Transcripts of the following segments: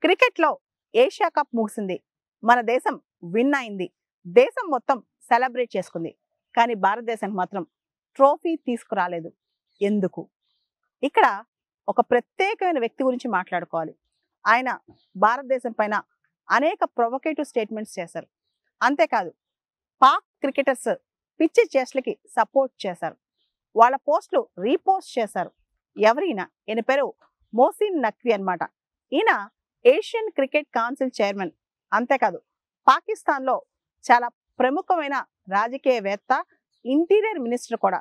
క్రికెట్లో Asia cup ముగిసింది. మన దేశం విన్ అయింది. దేశం మొత్తం సెలబ్రేట్ చేసుకుంది. కానీ భారతదేశానికి మాత్రం ట్రోఫీ తీసుకురాలేదు. ఎందుకు? ఇక్కడ ఒక ప్రత్యేకమైన వ్యక్తి గురించి మాట్లాడుకోవాలి. ఆయన భారతదేశం పైన అనేక ప్రొవొకేటివ్ స్టేట్మెంట్స్ చేశారు. అంతేకాదు పాక్ క్రికెటర్స్ పిచ్చి చేష్టలకి సపోర్ట్ చేశారు. వాళ్ళ పోస్టులు రీపోస్ట్ చేశారు. ఎవరైనా ఈయన పేరు మోసిన్ నఖ్వీ అన్నమాట. ఈయన ఏషియన్ క్రికెట్ కౌన్సిల్ చైర్మన్. అంతేకాదు పాకిస్తాన్లో చాలా ప్రముఖమైన రాజకీయవేత్త, ఇంటీరియర్ మినిస్టర్ కూడా.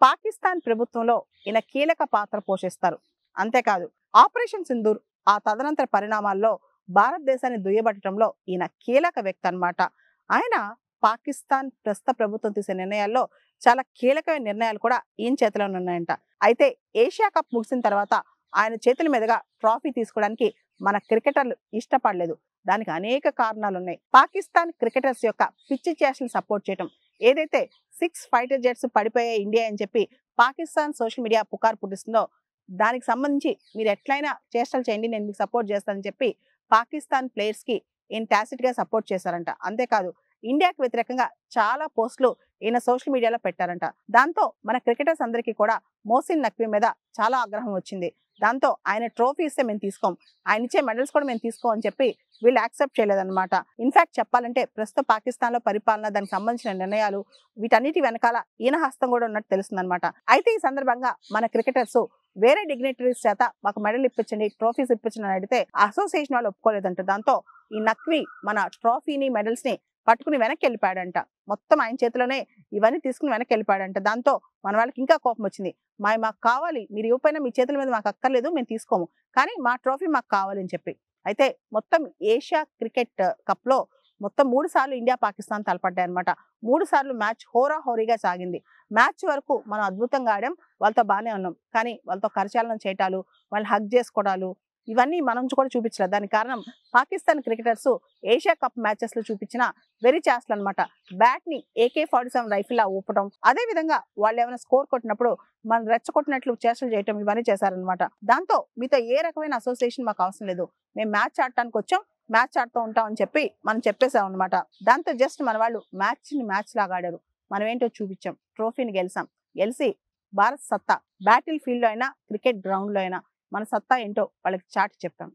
పాకిస్తాన్ ప్రభుత్వంలో ఈయన కీలక పాత్ర పోషిస్తారు. అంతేకాదు ఆపరేషన్ సింధూర్ ఆ తదనంతర పరిణామాల్లో భారతదేశాన్ని దుయ్యబట్టడంలో ఈయన కీలక వ్యక్తి అన్నమాట. ఆయన పాకిస్తాన్ ప్రస్తుత ప్రభుత్వం తీసే నిర్ణయాల్లో చాలా కీలకమైన నిర్ణయాలు కూడా ఈయన చేతిలోనే ఉన్నాయంట. అయితే ఏషియా కప్ ముగిసిన తర్వాత ఆయన చేతుల మీదుగా ట్రోఫీ తీసుకోవడానికి మన క్రికెటర్లు ఇష్టపడలేదు. దానికి అనేక కారణాలు ఉన్నాయి. పాకిస్తాన్ క్రికెటర్స్ యొక్క పిచ్చి చేష్టలు సపోర్ట్ చేయడం, ఏదైతే 6 ఫైటర్ జెట్స్ పడిపోయాయి ఇండియా అని చెప్పి పాకిస్తాన్ సోషల్ మీడియా పుకారు పుట్టిస్తుందో దానికి సంబంధించి మీరు ఎట్లయినా చేష్టలు చేయండి, నేను మీకు సపోర్ట్ చేస్తానని చెప్పి పాకిస్తాన్ ప్లేయర్స్ కి ఈయన టాసిట్ గా సపోర్ట్ చేశారంట. అంతేకాదు ఇండియాకి వ్యతిరేకంగా చాలా పోస్టులు ఈయన సోషల్ మీడియాలో పెట్టారంట. దాంతో మన క్రికెటర్స్ అందరికీ కూడా మోసిన్ నఖ్వీ మీద చాలా ఆగ్రహం వచ్చింది. దాంతో ఆయన ట్రోఫీ ఇస్తే మేము తీసుకోం, ఆయన ఇచ్చే మెడల్స్ కూడా మేము తీసుకోమని చెప్పి వీళ్ళు యాక్సెప్ట్ చేయలేదన్నమాట. ఇన్ఫాక్ట్ చెప్పాలంటే ప్రస్తుతం పాకిస్తాన్ లో పరిపాలన, దానికి సంబంధించిన నిర్ణయాలు, వీటన్నిటి వెనకాల ఈయన హస్తం కూడా ఉన్నట్టు తెలుస్తుందన్నమాట. అయితే ఈ సందర్భంగా మన క్రికెటర్స్ వేరే డిగ్నిటరీస్ చేత మాకు మెడల్ ఇప్పించండి, ట్రోఫీస్ ఇప్పించండి అని అడిగితే అసోసియేషన్ వాళ్ళు ఒప్పుకోలేదంట. దాంతో ఈ నఖ్వీ మన ట్రోఫీని, మెడల్స్ ని పట్టుకుని వెనక్కి వెళ్ళిపోయాడంట. మొత్తం ఆయన చేతిలోనే ఇవన్నీ తీసుకుని వెనక్కి వెళ్ళిపోయాడంట. దాంతో మన వాళ్ళకి ఇంకా కోపం వచ్చింది. మాకు కావాలి, మీరు ఇవ్వకపోయినా మీ చేతుల మీద మాకు అక్కర్లేదు, మేము తీసుకోము, కానీ మా ట్రోఫీ మాకు కావాలి అని చెప్పి. అయితే మొత్తం ఏషియా క్రికెట్ కప్ లో మొత్తం 3 సార్లు ఇండియా పాకిస్తాన్ తలపడ్డాయి అనమాట. 3 సార్లు మ్యాచ్ హోరాహోరీగా సాగింది. మ్యాచ్ వరకు మనం అద్భుతంగా ఆడాం, వాళ్ళతో బాగానే ఉన్నాం. కానీ వాళ్ళతో కరచాలనం చేయటాలు, వాళ్ళు హగ్ చేసుకోవడాలు, ఇవన్నీ మనం కూడా చూపించలేదు. దానికి కారణం Pakistan cricketers Asia cup matches లో చూపించిన వెరీ చేష్టలు అనమాట. బ్యాట్ ని AK-47 రైఫిల్ లా ఊపడం, అదే విధంగా వాళ్ళు ఏమైనా స్కోర్ కొట్టినప్పుడు మనం రెచ్చగొట్టినట్లు చేష్టలు చేయటం, ఇవన్నీ చేశారనమాట. దాంతో మీతో ఏ రకమైన అసోసియేషన్ మాకు అవసరం లేదు, మేము మ్యాచ్ ఆడటానికి వచ్చాం, మ్యాచ్ ఆడుతూ ఉంటాం అని చెప్పి మనం చెప్పేసాం అనమాట. దాంతో జస్ట్ మన వాళ్ళు మ్యాచ్ లాగా ఆడారు. మనం ఏంటో చూపించాం, ట్రోఫీని గెలిచి భారత్ సత్తా బ్యాటిల్ ఫీల్డ్ లో అయినా, క్రికెట్ గ్రౌండ్ లో అయినా మన సత్తా ఏంటో వాళ్ళకి చాటి చెప్పాం.